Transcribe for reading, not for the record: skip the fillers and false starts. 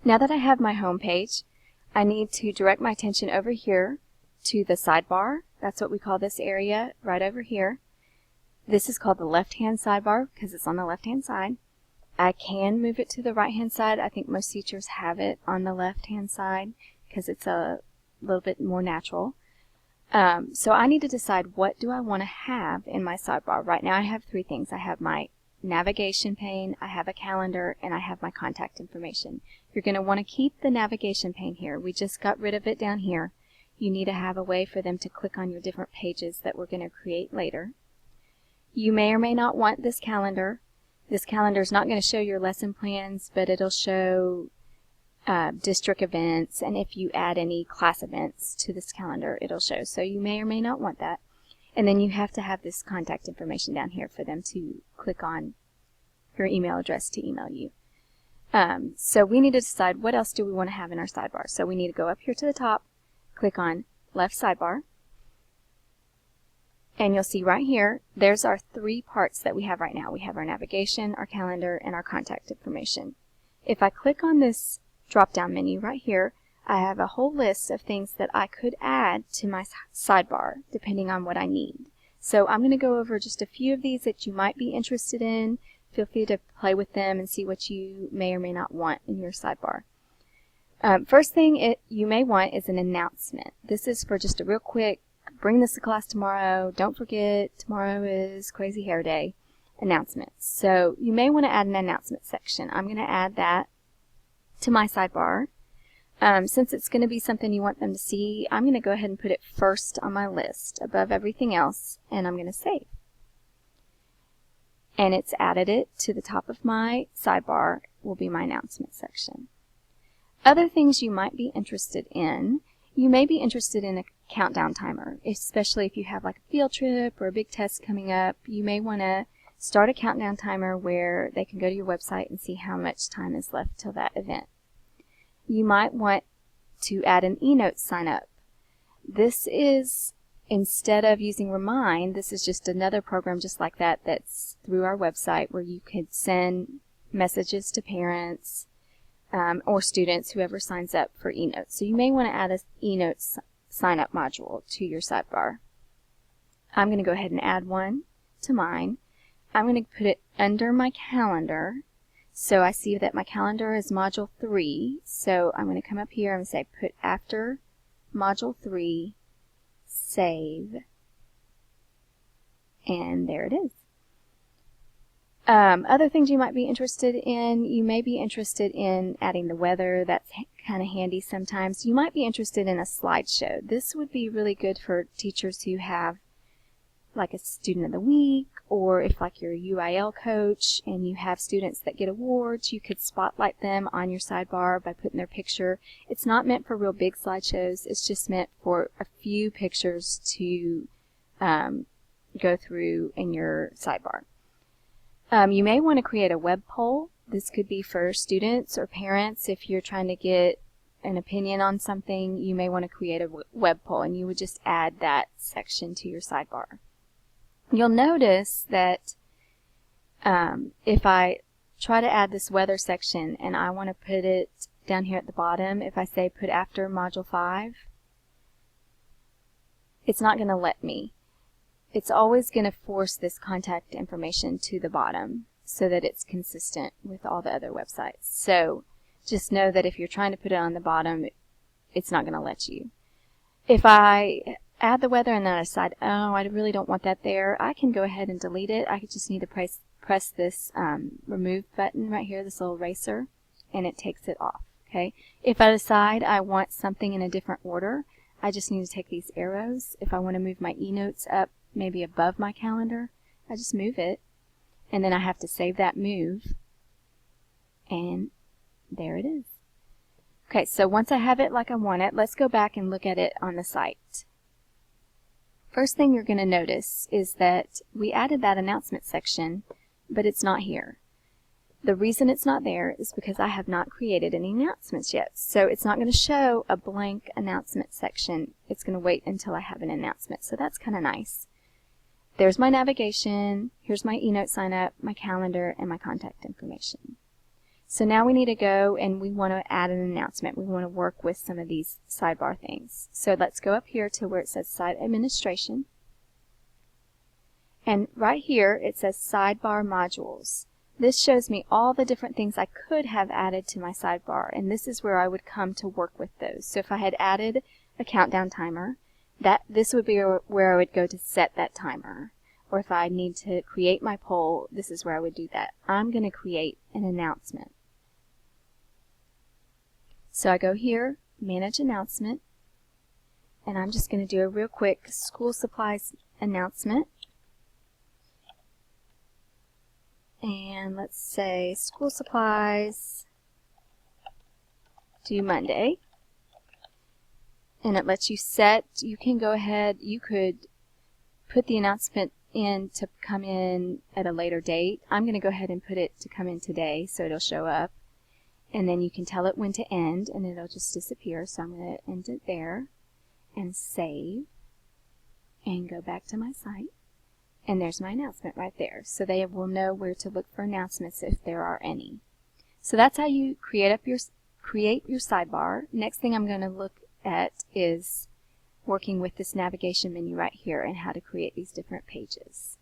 Now that I have my home page, I need to direct my attention over here to the sidebar. That's what we call this area right over here. This is called the left-hand sidebar because it's on the left-hand side. I can move it to the right-hand side. I think most teachers have it on the left-hand side because it's a little bit more natural. So I need to decide what do I want to have in my sidebar. Right now I have three things. I have my navigation pane, I have a calendar, and I have my contact information. You're going to want to keep the navigation pane here. We just got rid of it down here. You need to have a way for them to click on your different pages that we're going to create later. You may or may not want this calendar. This calendar is not going to show your lesson plans, but it'll show district events, and if you add any class events to this calendar, it'll show. So you may or may not want that. And then you have to have this contact information down here for them to click on your email address to email you. So we need to decide what else do we want to have in our sidebar. So we need to go up here to the top, click on left sidebar, and you'll see right here, there's our three parts that we have right now. We have our navigation, our calendar, and our contact information. If I click on this drop-down menu right here, I have a whole list of things that I could add to my sidebar depending on what I need. So I'm going to go over just a few of these that you might be interested in. Feel free to play with them and see what you may or may not want in your sidebar. First thing you may want is an announcement. This is for just a real quick, bring this to class tomorrow, don't forget tomorrow is Crazy Hair Day announcements. So you may want to add an announcement section. I'm going to add that to my sidebar. Since it's going to be something you want them to see, I'm going to go ahead and put it first on my list above everything else, and I'm going to save. And it's added it to the top of my sidebar will be my announcement section. Other things you might be interested in, you may be interested in a countdown timer, especially if you have like a field trip or a big test coming up. You may want to start a countdown timer where they can go to your website and see how much time is left till that event. You might want to add an eNote sign up. This is, instead of using Remind, this is just another program just like that that's through our website where you could send messages to parents or students, whoever signs up for eNote. So you may want to add an eNote sign up module to your sidebar. I'm going to go ahead and add one to mine. I'm going to put it under my calendar. So I see that my calendar is module 3. So I'm going to come up here and say put after module 3, save, and there it is. Other things you might be interested in, you may be interested in adding the weather. That's kind of handy sometimes. You might be interested in a slideshow. This would be really good for teachers who have like a student of the week, or if like you're a UIL coach and you have students that get awards, you could spotlight them on your sidebar by putting their picture. It's not meant for real big slideshows. It's just meant for a few pictures to go through in your sidebar. You may want to create a web poll. This could be for students or parents. If you're trying to get an opinion on something, you may want to create a web poll, and you would just add that section to your sidebar. You'll notice that if I try to add this weather section and I want to put it down here at the bottom, if I say put after module 5, it's not going to let me. It's always going to force this contact information to the bottom so that it's consistent with all the other websites. So just know that if you're trying to put it on the bottom, it's not going to let you. If I add the weather and then I decide, oh, I really don't want that there, I can go ahead and delete it. I just need to press this remove button right here, this little eraser, and it takes it off. Okay. If I decide I want something in a different order, I just need to take these arrows. If I want to move my eNotes up maybe above my calendar, I just move it, and then I have to save that move, and there it is. Okay, so once I have it like I want it, let's go back and look at it on the site. First thing you're going to notice is that we added that announcement section, but it's not here. The reason it's not there is because I have not created any announcements yet. So it's not going to show a blank announcement section. It's going to wait until I have an announcement. So that's kind of nice. There's my navigation. Here's my eNote sign up, my calendar, and my contact information. So now we need to go and we want to add an announcement. We want to work with some of these sidebar things. So let's go up here to where it says Site Administration. And right here it says Sidebar Modules. This shows me all the different things I could have added to my sidebar, and this is where I would come to work with those. So if I had added a countdown timer, this would be where I would go to set that timer. Or if I need to create my poll, this is where I would do that. I'm going to create an announcement. So I go here, Manage Announcement, and I'm just going to do a real quick school supplies announcement. And let's say school supplies due Monday. And it lets you set, you can go ahead, you could put the announcement in to come in at a later date. I'm going to go ahead and put it to come in today so it'll show up. And then you can tell it when to end and it'll just disappear. So I'm going to end it there and save and go back to my site. And there's my announcement right there. So they will know where to look for announcements if there are any. So that's how you create your sidebar. Next thing I'm going to look at is working with this navigation menu right here and how to create these different pages.